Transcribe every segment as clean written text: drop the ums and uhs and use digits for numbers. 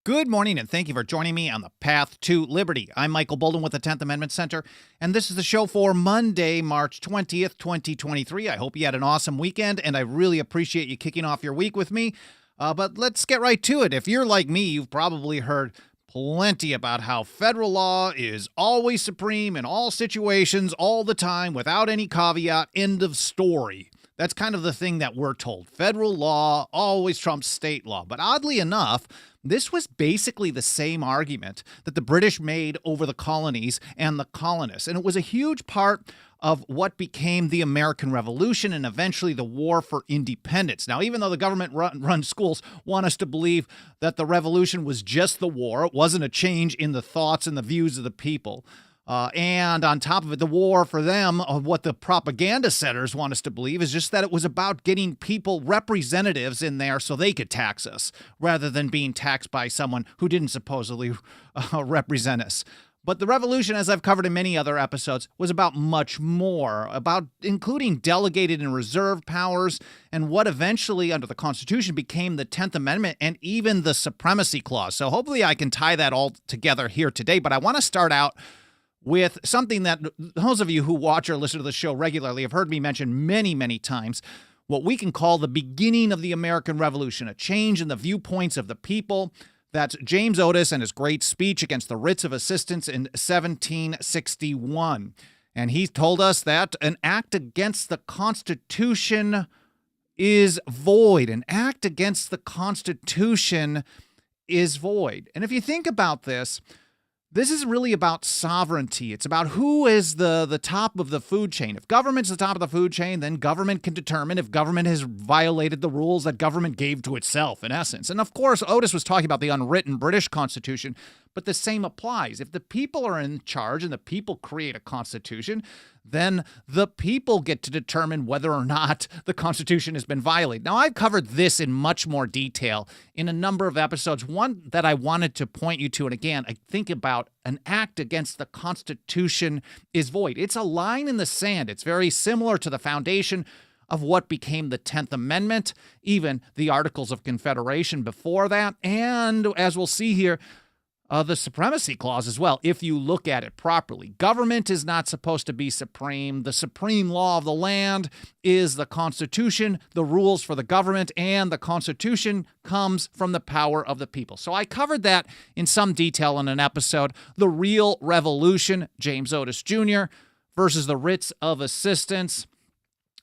Good morning, and thank you for joining me on the Path to Liberty. I'm Michael Bolden with the 10th Amendment Center, and this is the show for Monday, March 20th, 2023. I hope you had an awesome weekend, and I really appreciate you kicking off your week with me. But let's get right to it. If you're like me, you've probably heard plenty about how federal law is always supreme in all situations, all the time, without any caveat. End of story. That's kind of the thing that we're told. Federal law always trumps state law. But oddly enough, this was basically the same argument that the British made over the colonies and the colonists. And it was a huge part of what became the American Revolution and eventually the War for Independence. Now, even though the government-run schools want us to believe that the revolution was just the war, it wasn't a change in the thoughts and the views of the people. And on top of it, the war for them, what the propaganda centers want us to believe, is just that it was about getting people, representatives in there so they could tax us, rather than being taxed by someone who didn't supposedly represent us. But the revolution, as I've covered in many other episodes, was about much more, about including delegated and reserved powers and what eventually, under the Constitution, became the 10th Amendment and even the Supremacy Clause. So hopefully I can tie that all together here today. But I want to start out with something that those of you who watch or listen to the show regularly have heard me mention many, many times, what we can call the beginning of the American Revolution, a change in the viewpoints of the people. That's James Otis and his great speech against the writs of assistance in 1761. And he told us that an act against the Constitution is void. An act against the Constitution is void. And if you think about this, this is really about sovereignty. It's about who is the top of the food chain. If government's the top of the food chain, then government can determine if government has violated the rules that government gave to itself, in essence. And of course, Otis was talking about the unwritten British Constitution, but the same applies. If the people are in charge and the people create a constitution, then the people get to determine whether or not the Constitution has been violated. Now, I've covered this in much more detail in a number of episodes. One that I wanted to point you to, and again, I think about an act against the Constitution is void. It's a line in the sand. It's very similar to the foundation of what became the 10th Amendment, even the Articles of Confederation before that, and as we'll see here, the Supremacy Clause as well, if you look at it properly. Government is not supposed to be supreme. The supreme law of the land is the Constitution, the rules for the government, and the Constitution comes from the power of the people. So I covered that in some detail in an episode, The Real Revolution, James Otis Jr. versus the writs of assistance.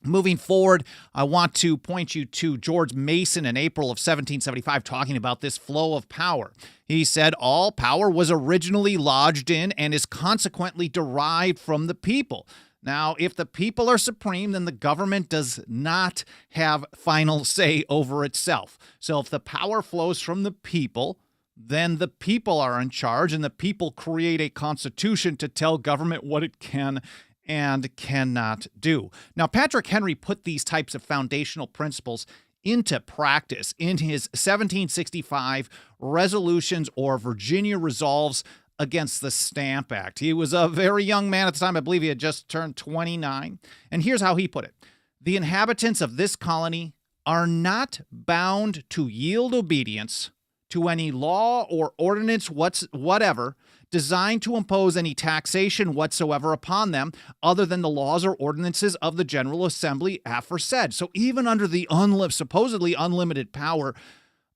Moving forward, I want to point you to George Mason in April of 1775 talking about this flow of power. He said, all power was originally lodged in and is consequently derived from the people. Now, if the people are supreme, then the government does not have final say over itself. So if the power flows from the people, then the people are in charge, and the people create a constitution to tell government what it can and cannot do. Now, Patrick Henry put these types of foundational principles into practice in his 1765 resolutions or Virginia resolves against the Stamp Act. He was a very young man at the time. I believe he had just turned 29. And here's how he put it. The inhabitants of this colony are not bound to yield obedience to any law or ordinance whatever designed to impose any taxation whatsoever upon them other than the laws or ordinances of the General Assembly aforesaid. So even under the supposedly unlimited power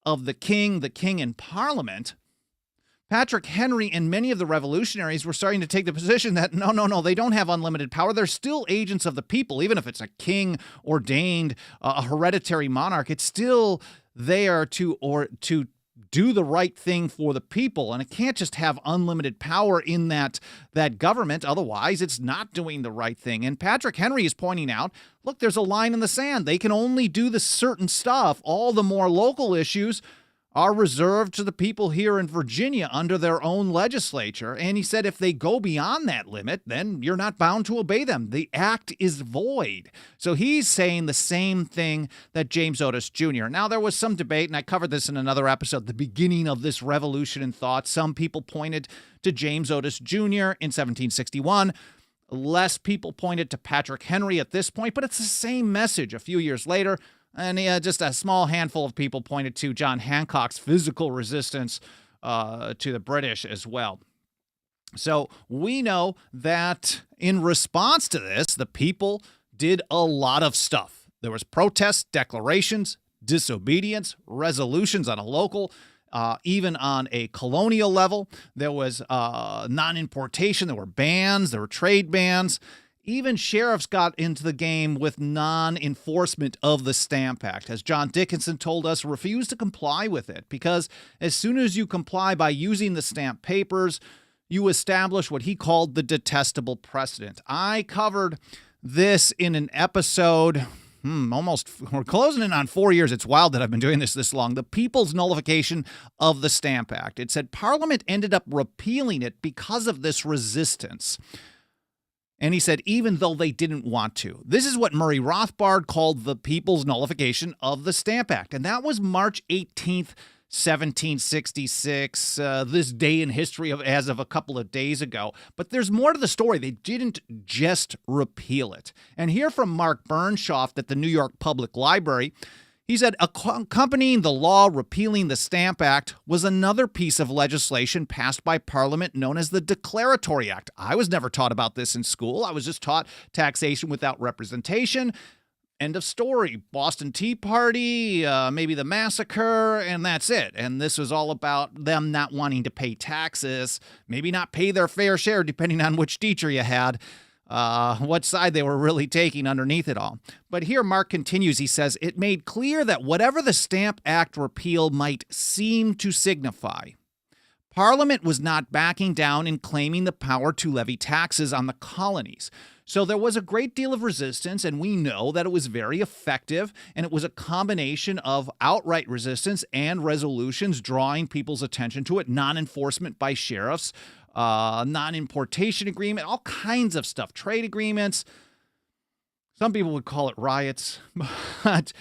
of the king and Parliament, Patrick Henry and many of the revolutionaries were starting to take the position that no, they don't have unlimited power. They're still agents of the people. Even if it's a king ordained, a hereditary monarch, it's still there to do the right thing for the people. And it can't just have unlimited power in that government. Otherwise, it's not doing the right thing. And Patrick Henry is pointing out, look, there's a line in the sand. They can only do the certain stuff. All the more local issues are reserved to the people here in Virginia under their own legislature. And he said if they go beyond that limit, then you're not bound to obey them. The act is void. So he's saying the same thing that James Otis Jr. Now, there was some debate, and I covered this in another episode, the beginning of this revolution in thought. Some people pointed to James Otis Jr. in 1761. Less people pointed to Patrick Henry at this point, but it's the same message a few years later. And just a small handful of people pointed to John Hancock's physical resistance to the British as well. So we know that in response to this, the people did a lot of stuff. There was protests, declarations, disobedience, resolutions on a local, even on a colonial level. There was non-importation. There were bans. There were trade bans. Even sheriffs got into the game with non-enforcement of the Stamp Act. As John Dickinson told us, refused to comply with it because as soon as you comply by using the stamp papers, you establish what he called the detestable precedent. I covered this in an episode, we're closing in on 4 years. It's wild that I've been doing this long. The People's Nullification of the Stamp Act. It said Parliament ended up repealing it because of this resistance. And he said, even though they didn't want to. This is what Murray Rothbard called the People's Nullification of the Stamp Act. And that was March 18th, 1766, this day in history as of a couple of days ago. But there's more to the story. They didn't just repeal it. And here from Mark Burnshoft at the New York Public Library, he said, accompanying the law repealing the Stamp Act was another piece of legislation passed by Parliament known as the Declaratory Act. I was never taught about this in school. I was just taught taxation without representation. End of story. Boston Tea Party, maybe the massacre, and that's it. And this was all about them not wanting to pay taxes, maybe not pay their fair share, depending on which teacher you had. What side they were really taking underneath it all. But here Mark continues, he says, it made clear that whatever the Stamp Act repeal might seem to signify, Parliament was not backing down in claiming the power to levy taxes on the colonies. So there was a great deal of resistance, and we know that it was very effective, and it was a combination of outright resistance and resolutions drawing people's attention to it, non-enforcement by sheriffs, non-importation agreement, all kinds of stuff, trade agreements. Some people would call it riots, but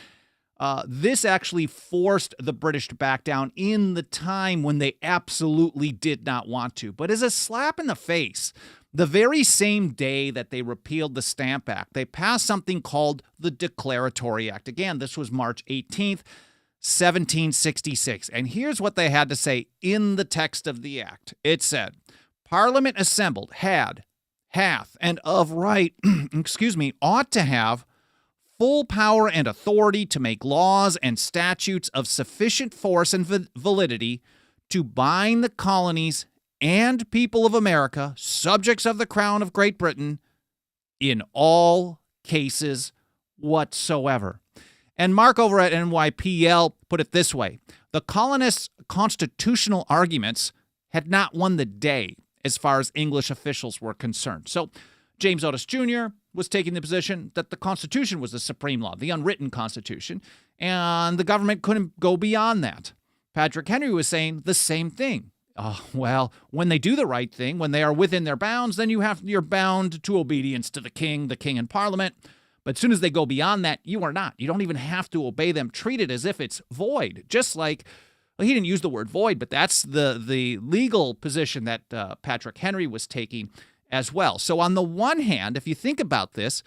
this actually forced the British to back down in the time when they absolutely did not want to. But as a slap in the face, the very same day that they repealed the Stamp Act, they passed something called the Declaratory Act. Again, this was March 18th, 1766. And here's what they had to say in the text of the act. It said, Parliament assembled hath, and of right, ought to have full power and authority to make laws and statutes of sufficient force and validity to bind the colonies and people of America, subjects of the Crown of Great Britain, in all cases whatsoever. And Mark over at NYPL put it this way. The colonists' constitutional arguments had not won the day as far as English officials were concerned. So James Otis Jr. was taking the position that the Constitution was the supreme law, the unwritten Constitution, and the government couldn't go beyond that. Patrick Henry was saying the same thing. Well, when they do the right thing, when they are within their bounds, then you're bound to obedience to the king and Parliament. But as soon as they go beyond that, you are not. You don't even have to obey them. Treat it as if it's void. Just like, well, he didn't use the word void, but that's the legal position that Patrick Henry was taking as well. So on the one hand, if you think about this,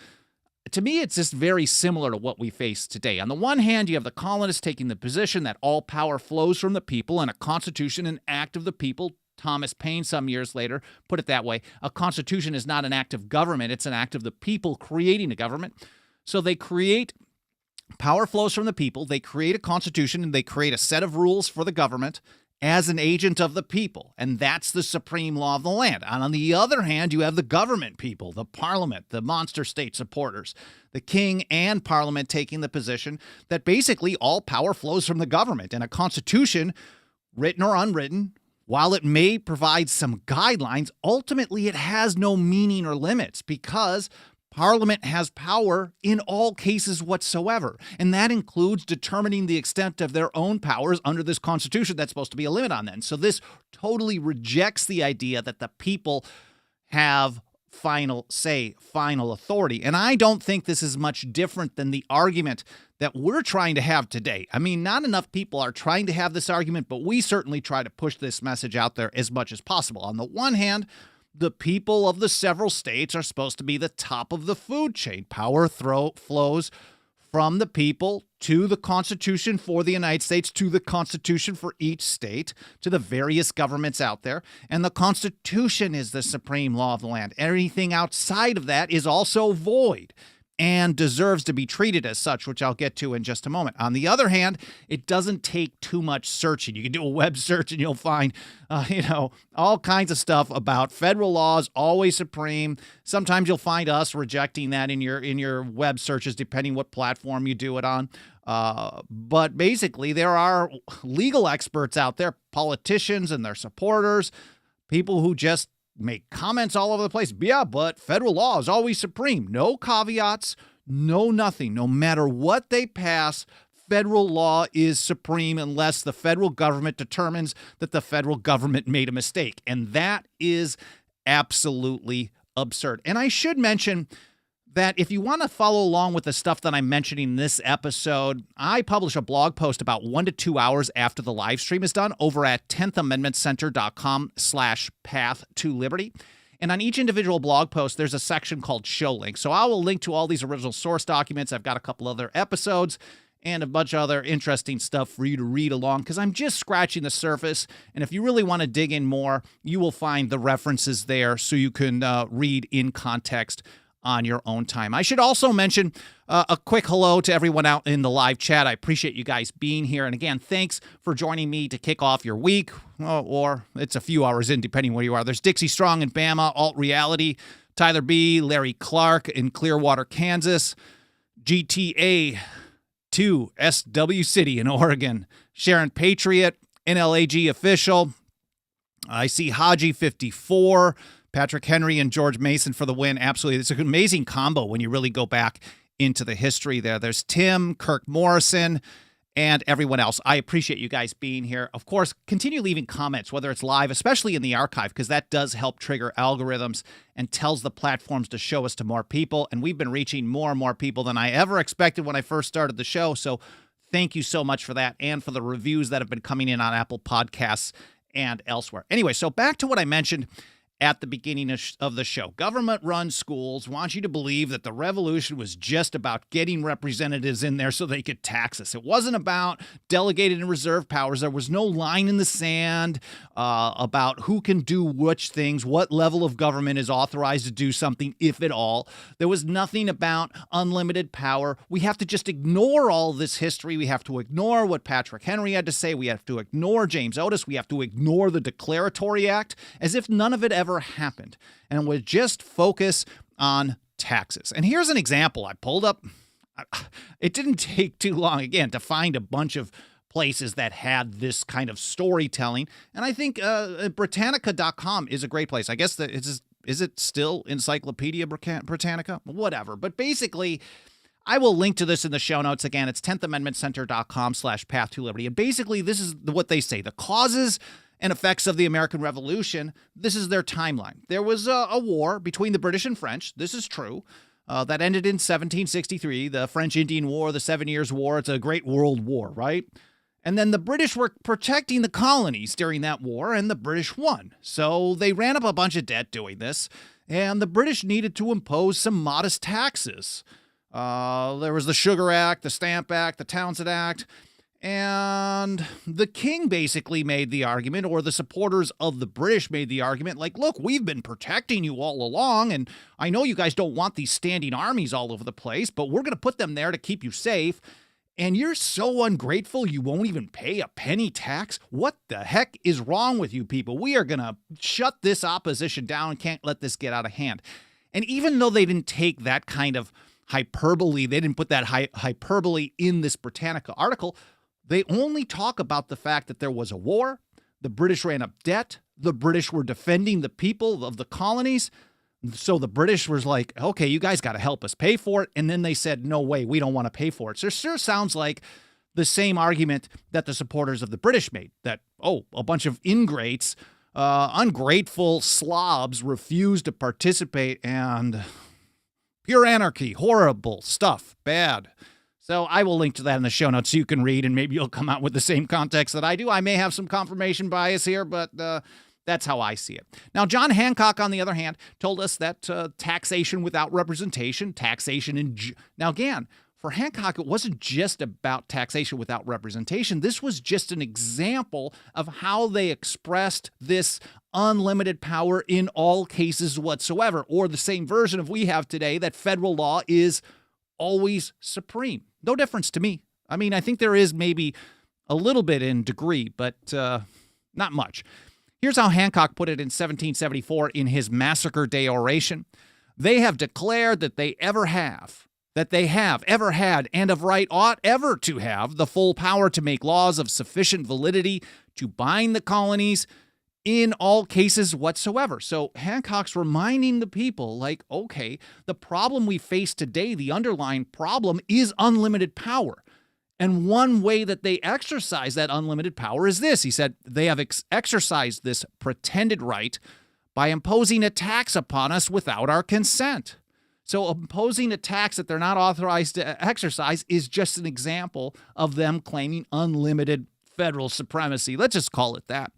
to me, it's just very similar to what we face today. On the one hand, you have the colonists taking the position that all power flows from the people and a constitution, an act of the people. Thomas Payne, some years later, put it that way. A constitution is not an act of government. It's an act of the people creating a government. So they create power flows from the people. They create a constitution and they create a set of rules for the government as an agent of the people, and that's the supreme law of the land. And on the other hand, you have the government people, the Parliament, the monster state supporters, the king and Parliament taking the position that basically all power flows from the government. And a constitution, written or unwritten, while it may provide some guidelines, ultimately it has no meaning or limits because Parliament has power in all cases whatsoever, and that includes determining the extent of their own powers under this Constitution. That's supposed to be a limit on that. And so this totally rejects the idea that the people have final say, final authority. And I don't think this is much different than the argument that we're trying to have today. I mean, not enough people are trying to have this argument, but we certainly try to push this message out there as much as possible. On the one hand, the people of the several states are supposed to be the top of the food chain. Power flows from the people to the Constitution for the United States, to the Constitution for each state, to the various governments out there. And the Constitution is the supreme law of the land. Anything outside of that is also void and deserves to be treated as such, which I'll get to in just a moment. On the other hand, it doesn't take too much searching. You can do a web search and you'll find, all kinds of stuff about federal laws, always supreme. Sometimes you'll find us rejecting that in your web searches, depending what platform you do it on. But basically, there are legal experts out there, politicians and their supporters, people who just make comments all over the place. Yeah, but federal law is always supreme. No caveats, no nothing. No matter what they pass, federal law is supreme unless the federal government determines that the federal government made a mistake. And that is absolutely absurd. And I should mention that if you want to follow along with the stuff that I'm mentioning in this episode, I publish a blog post about 1 to 2 hours after the live stream is done over at 10thamendmentcenter.com/path-to-liberty. And on each individual blog post, there's a section called show links. So I will link to all these original source documents. I've got a couple other episodes and a bunch of other interesting stuff for you to read along, because I'm just scratching the surface. And if you really want to dig in more, you will find the references there so you can read in context on your own time. I should also mention a quick hello to everyone out in the live chat. I appreciate you guys being here. And again, thanks for joining me to kick off your week, or it's a few hours in, depending where you are. There's Dixie Strong in Bama, Alt Reality, Tyler B., Larry Clark in Clearwater, Kansas, GTA 2, SW City in Oregon, Sharon Patriot, NLAG Official. I see Haji 54, Patrick Henry and George Mason for the win. Absolutely. It's an amazing combo when you really go back into the history there. There's Tim, Kirk Morrison, and everyone else. I appreciate you guys being here. Of course, continue leaving comments, whether it's live, especially in the archive, because that does help trigger algorithms and tells the platforms to show us to more people. And we've been reaching more and more people than I ever expected when I first started the show. So thank you so much for that, and for the reviews that have been coming in on Apple Podcasts and elsewhere. Anyway, so back to what I mentioned at the beginning of the show. Government-run schools want you to believe that the revolution was just about getting representatives in there so they could tax us. It wasn't about delegated and reserved powers. There was no line in the sand about who can do which things, what level of government is authorized to do something, if at all. There was nothing about unlimited power. We have to just ignore all this history. We have to ignore what Patrick Henry had to say. We have to ignore James Otis. We have to ignore the Declaratory Act, as if none of it ever happened, and would just focus on taxes. And here's an example I pulled up. It didn't take too long, again, to find a bunch of places that had this kind of storytelling. And I think Britannica.com is a great place. I guess is it still Encyclopedia Britannica? Whatever. But basically, I will link to this in the show notes. Again, it's 10thamendmentcenter.com/path-to-liberty. And basically, this is what they say. The causes and effects of the American Revolution, this is their timeline. There was a war between the British and French. This is true. That ended in 1763, the French-Indian War, the 7 Years' War. It's a great world war, right? And then the British were protecting the colonies during that war, and the British won. So they ran up a bunch of debt doing this, and the British needed to impose some modest taxes. There was the Sugar Act, the Stamp Act, the Townshend Act. And the king basically made the argument, or the supporters of the British made the argument, like, look, we've been protecting you all along, and I know you guys don't want these standing armies all over the place, but we're going to put them there to keep you safe. And you're so ungrateful you won't even pay a penny tax? What the heck is wrong with you people? We are going to shut this opposition down and can't let this get out of hand. And even though they didn't take that kind of hyperbole, they didn't put that hyperbole in this Britannica article, they only talk about the fact that there was a war, the British ran up debt, the British were defending the people of the colonies, so the British was like, okay, you guys got to help us pay for it, and then they said, no way, we don't want to pay for it. So it sure sounds like the same argument that the supporters of the British made, that, oh, a bunch of ingrates, ungrateful slobs refused to participate, and pure anarchy, horrible stuff, bad. So I will link to that in the show notes so you can read, and maybe you'll come out with the same context that I do. I may have some confirmation bias here, but that's how I see it. Now, John Hancock, on the other hand, told us that taxation without representation, taxation in... Now, again, for Hancock, it wasn't just about taxation without representation. This was just an example of how they expressed this unlimited power in all cases whatsoever, or the same version of we have today, that federal law is always supreme. No difference to me. I mean, I think there is maybe a little bit in degree, but not much. Here's how Hancock put it in 1774 in his Massacre Day oration. They have declared that they have ever had, and of right ought ever to have, the full power to make laws of sufficient validity to bind the colonies in all cases whatsoever. So Hancock's reminding the people, like, okay, the problem we face today, the underlying problem, is unlimited power. And one way that they exercise that unlimited power is this. He said they have exercised this pretended right by imposing a tax upon us without our consent. So imposing a tax that they're not authorized to exercise is just an example of them claiming unlimited federal supremacy. Let's just call it that.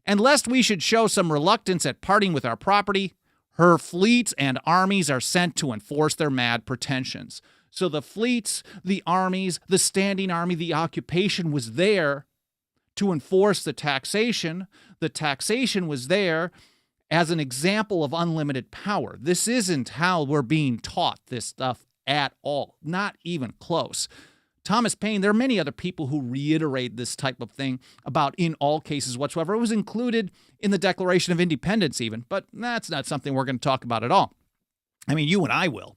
And lest we should show some reluctance at parting with our property, her fleets and armies are sent to enforce their mad pretensions. So the fleets, the armies, the standing army, the occupation was there to enforce the taxation. The taxation was there as an example of unlimited power. This isn't how we're being taught this stuff at all, not even close. Thomas Payne, there are many other people who reiterate this type of thing about in all cases whatsoever. It was included in the Declaration of Independence even, but that's not something we're going to talk about at all. I mean, you and I will.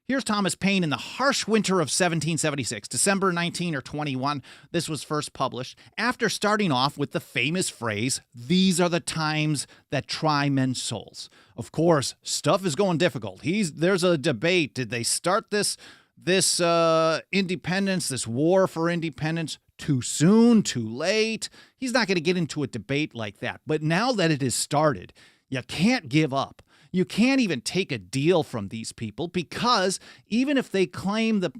Here's Thomas Payne in the harsh winter of 1776, December 19 or 21. This was first published after starting off with the famous phrase, "These are the times that try men's souls." Of course, stuff is going difficult. There's a debate. Did they start this independence, this war for independence, too soon, too late? He's not going to get into a debate like that. But now that it has started, you can't give up. You can't even take a deal from these people, because even if they claim that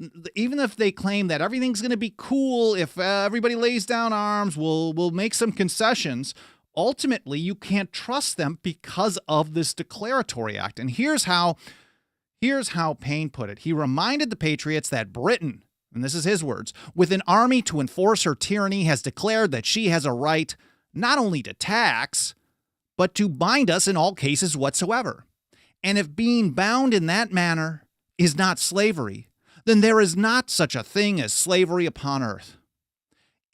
everything's going to be cool if everybody lays down arms, we'll make some concessions, ultimately you can't trust them because of this Declaratory Act. And here's how Payne put it. He reminded the patriots that Britain, and this is his words, with an army to enforce her tyranny, has declared that she has a right not only to tax, but to bind us in all cases whatsoever. And if being bound in that manner is not slavery, then there is not such a thing as slavery upon earth.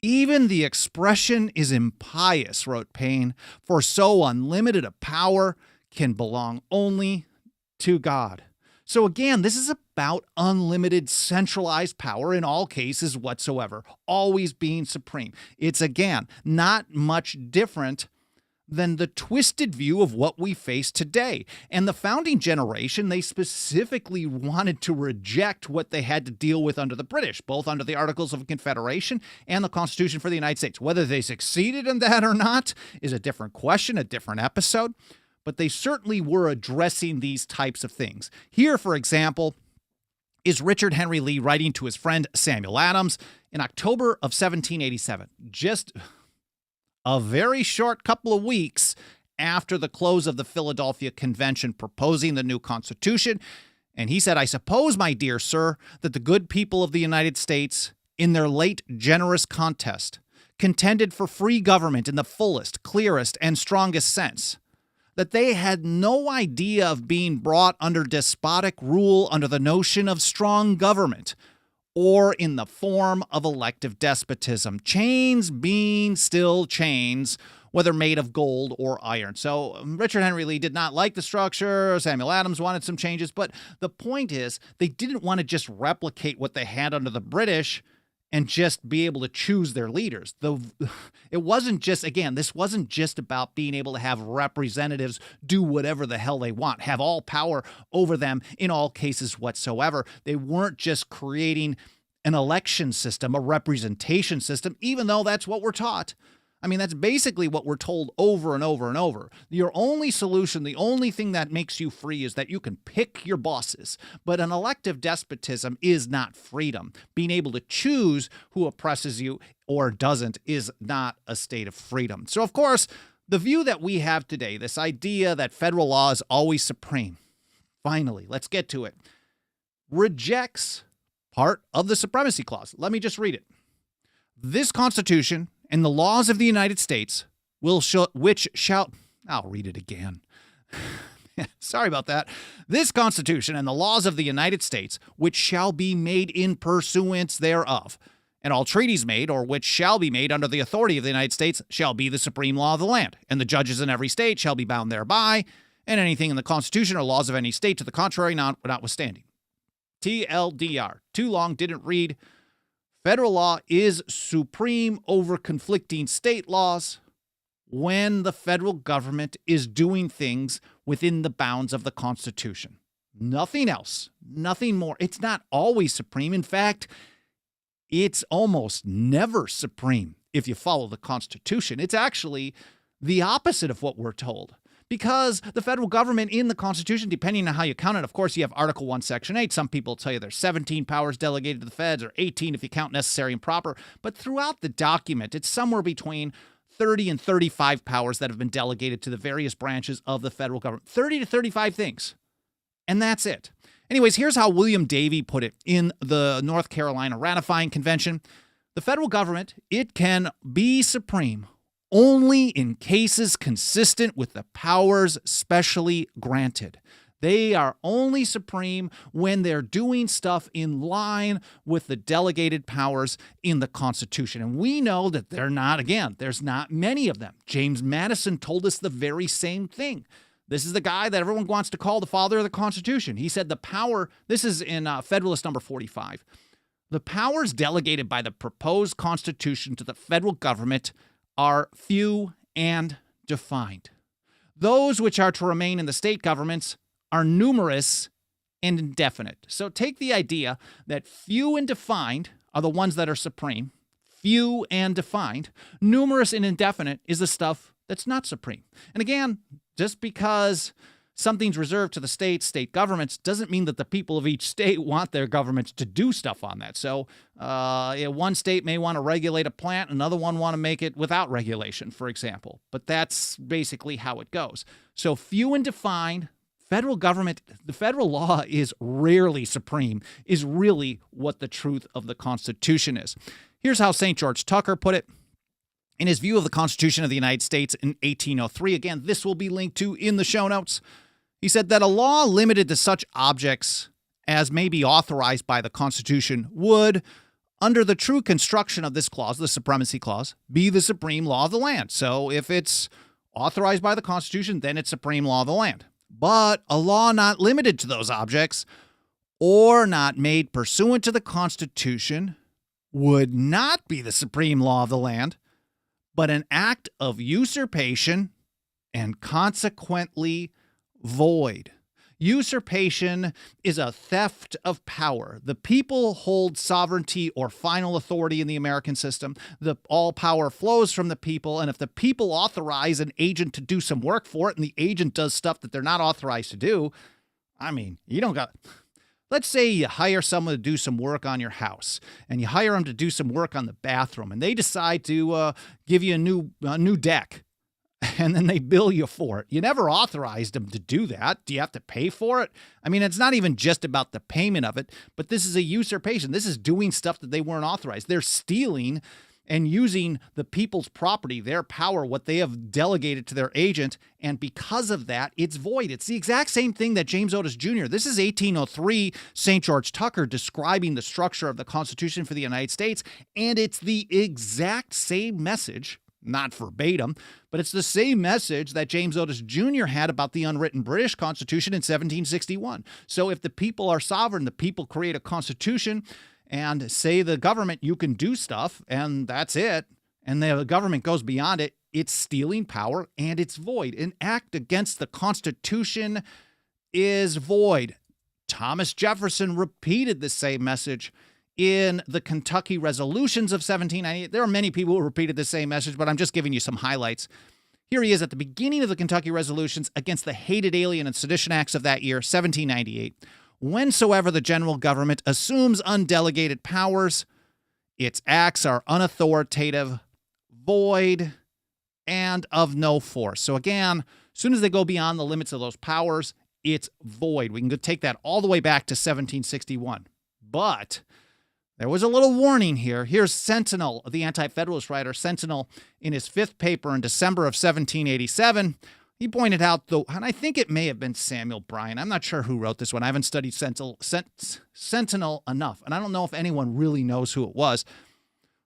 Even the expression is impious, wrote Payne, for so unlimited a power can belong only to God. So again, this is about unlimited centralized power in all cases whatsoever, always being supreme. It's, again, not much different than the twisted view of what we face today. And the founding generation, they specifically wanted to reject what they had to deal with under the British, both under the Articles of Confederation and the Constitution for the United States. Whether they succeeded in that or not is a different question, a different episode, but they certainly were addressing these types of things. Here, for example, is Richard Henry Lee writing to his friend Samuel Adams in October of 1787, just a very short couple of weeks after the close of the Philadelphia Convention proposing the new Constitution. And he said, "I suppose, my dear sir, that the good people of the United States, in their late generous contest, contended for free government in the fullest, clearest, and strongest sense, that they had no idea of being brought under despotic rule under the notion of strong government, or in the form of elective despotism, chains being still chains, whether made of gold or iron." So Richard Henry Lee did not like the structure. Samuel Adams wanted some changes. But the point is, they didn't want to just replicate what they had under the British and just be able to choose their leaders. It wasn't just, again, this wasn't just about being able to have representatives do whatever the hell they want, have all power over them in all cases whatsoever. They weren't just creating an election system, a representation system, even though that's what we're taught. I mean, that's basically what we're told over and over and over. Your only solution, the only thing that makes you free is that you can pick your bosses. But an elective despotism is not freedom. Being able to choose who oppresses you or doesn't is not a state of freedom. So, of course, the view that we have today, this idea that federal law is always supreme, finally, let's get to it, rejects part of the Supremacy Clause. Let me just read it. This Constitution and the laws of the United States I'll read it again. Sorry about that. This Constitution and the laws of the United States, which shall be made in pursuance thereof, and all treaties made or which shall be made under the authority of the United States shall be the supreme law of the land, and the judges in every state shall be bound thereby, and anything in the Constitution or laws of any state to the contrary notwithstanding. TLDR. Too long, didn't read. Federal law is supreme over conflicting state laws when the federal government is doing things within the bounds of the Constitution. Nothing else, nothing more. It's not always supreme. In fact, it's almost never supreme if you follow the Constitution. It's actually the opposite of what we're told. Because the federal government in the Constitution, depending on how you count it, of course, you have Article 1, Section 8. Some people tell you there's 17 powers delegated to the feds, or 18 if you count necessary and proper. But throughout the document, it's somewhere between 30 and 35 powers that have been delegated to the various branches of the federal government. 30 to 35 things. And that's it. Anyways, here's how William Davey put it in the North Carolina Ratifying Convention. The federal government, it can be supreme only in cases consistent with the powers specially granted. They are only supreme when they're doing stuff in line with the delegated powers in the Constitution. And we know that they're not, again, there's not many of them. James Madison told us the very same thing. This is the guy that everyone wants to call the father of the Constitution. He said the power, this is in Federalist number 45, the powers delegated by the proposed Constitution to the federal government are few and defined. Those which are to remain in the state governments are numerous and indefinite. So take the idea that few and defined are the ones that are supreme. Few and defined. Numerous and indefinite is the stuff that's not supreme. And again, just because something's reserved to the state governments doesn't mean that the people of each state want their governments to do stuff on that. So one state may want to regulate a plant, another one want to make it without regulation, for example. But that's basically how it goes. So few and defined, federal government, the federal law is rarely supreme, is really what the truth of the Constitution is. Here's how St. George Tucker put it. In his view of the Constitution of the United States in 1803, again, this will be linked to in the show notes. He said that a law limited to such objects as may be authorized by the Constitution would, under the true construction of this clause, the Supremacy Clause, be the supreme law of the land. So if it's authorized by the Constitution, then it's supreme law of the land. But a law not limited to those objects or not made pursuant to the Constitution would not be the supreme law of the land, but an act of usurpation and consequently void. Usurpation is a theft of power. The people hold sovereignty or final authority in the American system. All power flows from the people, and if the people authorize an agent to do some work for it and the agent does stuff that they're not authorized to do, I mean, you don't got... Let's say you hire someone to do some work on your house, and you hire them to do some work on the bathroom, and they decide to give you a new deck. And then they bill you for it. You never authorized them to do that. Do you have to pay for it? I mean, it's not even just about the payment of it, but this is a usurpation. This is doing stuff that they weren't authorized. They're stealing and using the people's property, their power, what they have delegated to their agent, and because of that, it's void. It's the exact same thing that James Otis Jr., this is 1803, St. George Tucker describing the structure of the Constitution for the United States, and it's the exact same message, not verbatim, but it's the same message that James Otis Jr. had about the unwritten British Constitution in 1761. So if the people are sovereign, the people create a constitution and say the government, you can do stuff, and that's it, and the government goes beyond it, it's stealing power and it's void. An act against the Constitution is void. Thomas Jefferson repeated the same message in the Kentucky Resolutions of 1798. There are many people who repeated the same message, but I'm just giving you some highlights. Here he is at the beginning of the Kentucky Resolutions against the hated Alien and Sedition Acts of that year, 1798. Whensoever the general government assumes undelegated powers, its acts are unauthoritative, void, and of no force. So again, as soon as they go beyond the limits of those powers, it's void. We can take that all the way back to 1761. But There was a little warning here. Here's Sentinel, the anti-federalist writer Sentinel, in his fifth paper in December of 1787. He pointed out, though, and I think it may have been Samuel Bryan. I'm not sure who wrote this one. I haven't studied Sentinel enough, and I don't know if anyone really knows who it was.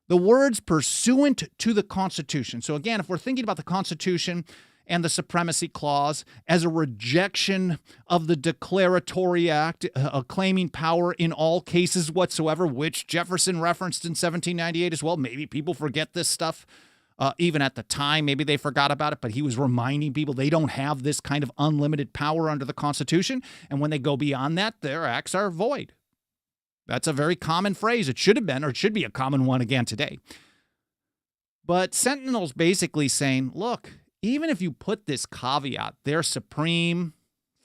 The words pursuant to the Constitution. So again, if we're thinking about the Constitution and the Supremacy Clause as a rejection of the Declaratory Act, claiming power in all cases whatsoever, which Jefferson referenced in 1798 as well. Maybe people forget this stuff. Even at the time, maybe they forgot about it, but he was reminding people they don't have this kind of unlimited power under the Constitution. And when they go beyond that, their acts are void. That's a very common phrase. It should have been, or it should be a common one again today. But Sentinel's basically saying, look, even if you put this caveat, they're supreme,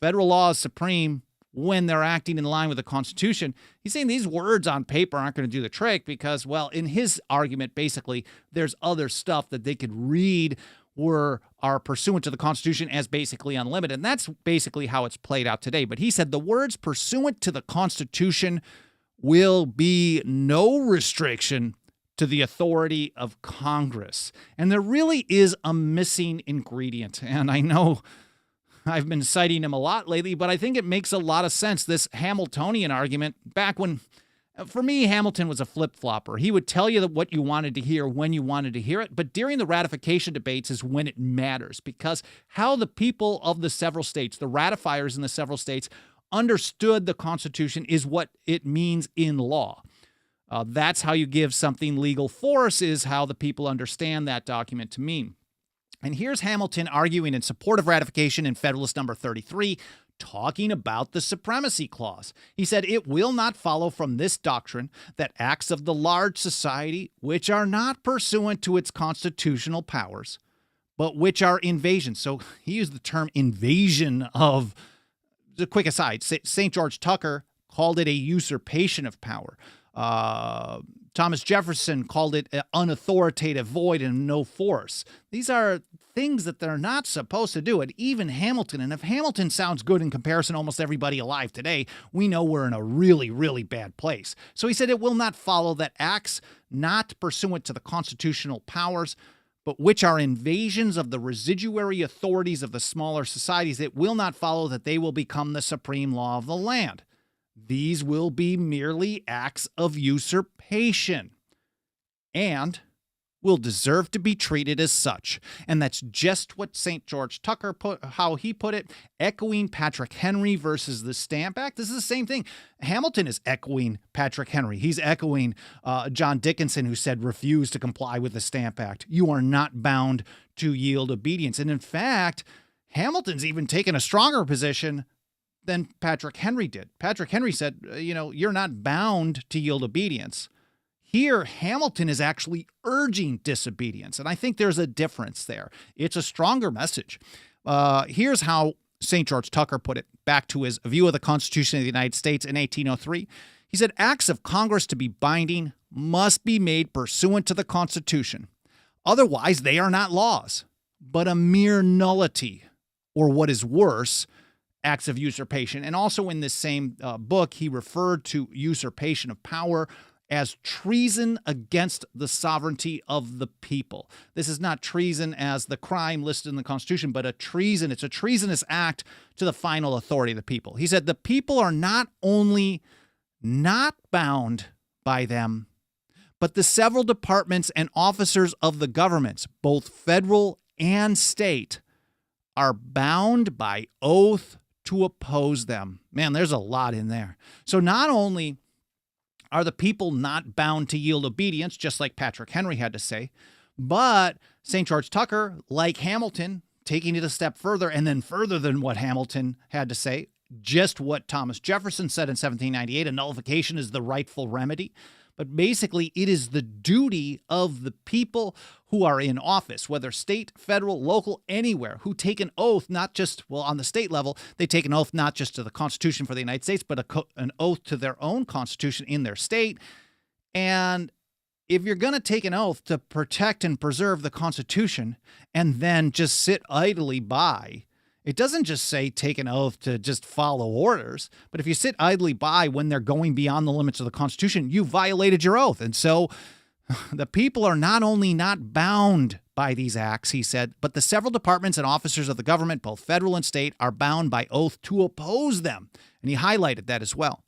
federal law is supreme when they're acting in line with the Constitution, he's saying these words on paper aren't going to do the trick because, well, in his argument, basically, there's other stuff that they could read are pursuant to the Constitution as basically unlimited. And that's basically how it's played out today. But he said the words pursuant to the Constitution will be no restriction to the authority of Congress. And there really is a missing ingredient. And I know I've been citing him a lot lately, but I think it makes a lot of sense. This Hamiltonian argument, back when, for me, Hamilton was a flip-flopper. He would tell you what you wanted to hear when you wanted to hear it, but during the ratification debates is when it matters, because how the people of the several states, the ratifiers in the several states, understood the Constitution is what it means in law. That's how you give something legal force, is how the people understand that document to mean. And here's Hamilton arguing in support of ratification in Federalist number 33, talking about the Supremacy Clause. He said, it will not follow from this doctrine that acts of the large society, which are not pursuant to its constitutional powers, but which are invasions. So he used the term invasion of, a quick aside, St. George Tucker called it a usurpation of power. Thomas Jefferson called it unauthoritative, void, and no force. These are things that they're not supposed to do. And even Hamilton, and if Hamilton sounds good in comparison to almost everybody alive today, we know we're in a really, really bad place. So he said it will not follow that acts not pursuant to the constitutional powers, but which are invasions of the residuary authorities of the smaller societies, it will not follow that they will become the supreme law of the land. These will be merely acts of usurpation and will deserve to be treated as such. And that's just what St. George Tucker how he put it, echoing Patrick Henry versus the Stamp Act. This is the same thing. Hamilton is echoing Patrick Henry. He's echoing John Dickinson, who said, refuse to comply with the Stamp Act. You are not bound to yield obedience. And in fact, Hamilton's even taken a stronger position than Patrick Henry did. Patrick Henry said, you're not bound to yield obedience. Here, Hamilton is actually urging disobedience, and I think there's a difference there. It's a stronger message. Here's how St. George Tucker put it, back to his view of the Constitution of the United States in 1803. He said, acts of Congress to be binding must be made pursuant to the Constitution. Otherwise, they are not laws, but a mere nullity, or what is worse, acts of usurpation. And also in this same book, he referred to usurpation of power as treason against the sovereignty of the people. This is not treason as the crime listed in the Constitution, but it's a treasonous act to the final authority of the people. He said the people are not only not bound by them, but the several departments and officers of the governments, both federal and state, are bound by oath to oppose them. Man, there's a lot in there. So not only are the people not bound to yield obedience, just like Patrick Henry had to say, but St. George Tucker, like Hamilton, taking it a step further and then further than what Hamilton had to say, just what Thomas Jefferson said in 1798, a nullification is the rightful remedy. But basically, it is the duty of the people who are in office, whether state, federal, local, anywhere, who take an oath, not just, on the state level, they take an oath not just to the Constitution for the United States, but an oath to their own Constitution in their state. And if you're going to take an oath to protect and preserve the Constitution and then just sit idly by, It doesn't just say take an oath to just follow orders, but if you sit idly by when they're going beyond the limits of the Constitution, you violated your oath. And so the people are not only not bound by these acts, he said, but the several departments and officers of the government, both federal and state, are bound by oath to oppose them. And he highlighted that as well.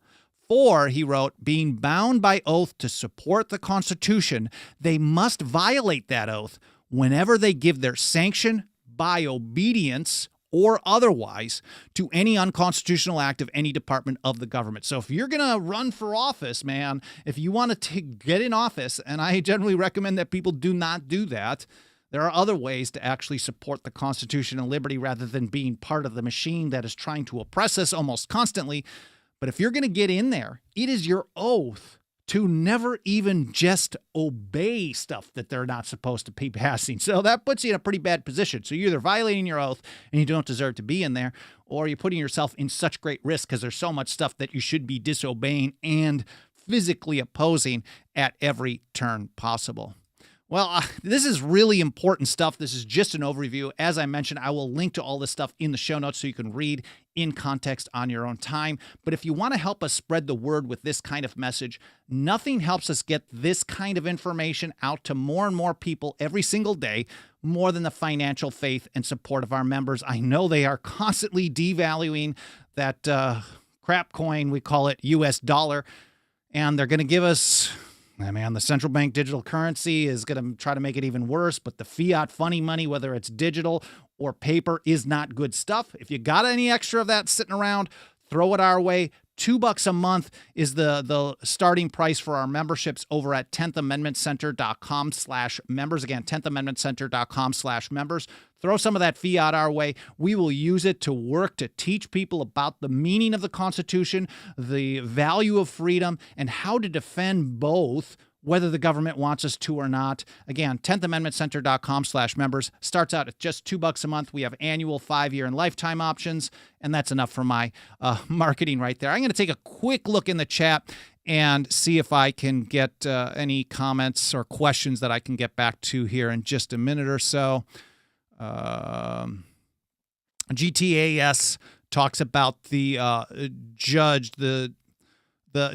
For, he wrote, being bound by oath to support the Constitution, they must violate that oath whenever they give their sanction by obedience or otherwise to any unconstitutional act of any department of the government. So if you're going to run for office, man, if you want to get in office, and I generally recommend that people do not do that, there are other ways to actually support the Constitution and liberty rather than being part of the machine that is trying to oppress us almost constantly. But if you're going to get in there, it is your oath to never even just obey stuff that they're not supposed to be passing. So that puts you in a pretty bad position. So you're either violating your oath and you don't deserve to be in there, or you're putting yourself in such great risk because there's so much stuff that you should be disobeying and physically opposing at every turn possible. Well, this is really important stuff. This is just an overview. As I mentioned, I will link to all this stuff in the show notes so you can read in context on your own time. But if you want to help us spread the word with this kind of message, nothing helps us get this kind of information out to more and more people every single day, more than the financial faith and support of our members. I know they are constantly devaluing that crap coin, we call it US dollar, and they're going to give us... Man, the central bank digital currency is going to try to make it even worse, but the fiat funny money, whether it's digital or paper, is not good stuff. If you got any extra of that sitting around, throw it our way. $2 a month is the starting price for our memberships over at 10thamendmentcenter.com/members. Again, 10thamendmentcenter.com/members. Throw some of that fiat our way. We will use it to work to teach people about the meaning of the Constitution, the value of freedom, and how to defend both, whether the government wants us to or not. Again, 10thamendmentcenter.com/members starts out at just $2 a month. We have annual, 5-year, and lifetime options, and that's enough for my marketing right there. I'm going to take a quick look in the chat and see if I can get any comments or questions that I can get back to here in just a minute or so. GTAS talks about the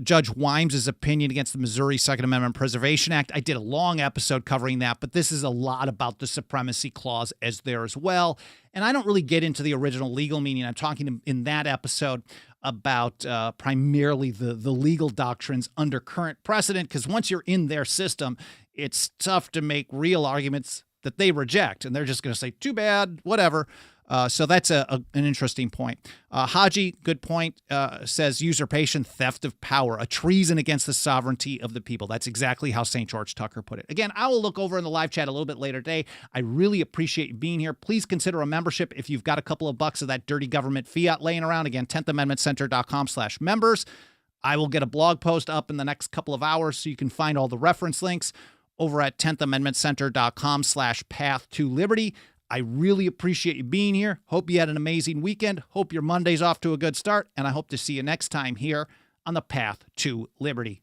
Judge Wimes' opinion against the Missouri Second Amendment Preservation Act. I did a long episode covering that, but this is a lot about the supremacy clause as there as well. And I don't really get into the original legal meaning. I'm talking in that episode about primarily the legal doctrines under current precedent, because once you're in their system, it's tough to make real arguments that they reject, and they're just going to say, too bad, whatever. So that's an interesting point. Haji, good point, says usurpation, theft of power, a treason against the sovereignty of the people. That's exactly how St. George Tucker put it. Again, I will look over in the live chat a little bit later today. I really appreciate you being here. Please consider a membership if you've got a couple of bucks of that dirty government fiat laying around. Again, 10thamendmentcenter.com/members. I will get a blog post up in the next couple of hours so you can find all the reference links over at 10thamendmentcenter.com/path-to-liberty. I really appreciate you being here. Hope you had an amazing weekend. Hope your Monday's off to a good start. And I hope to see you next time here on the Path to Liberty.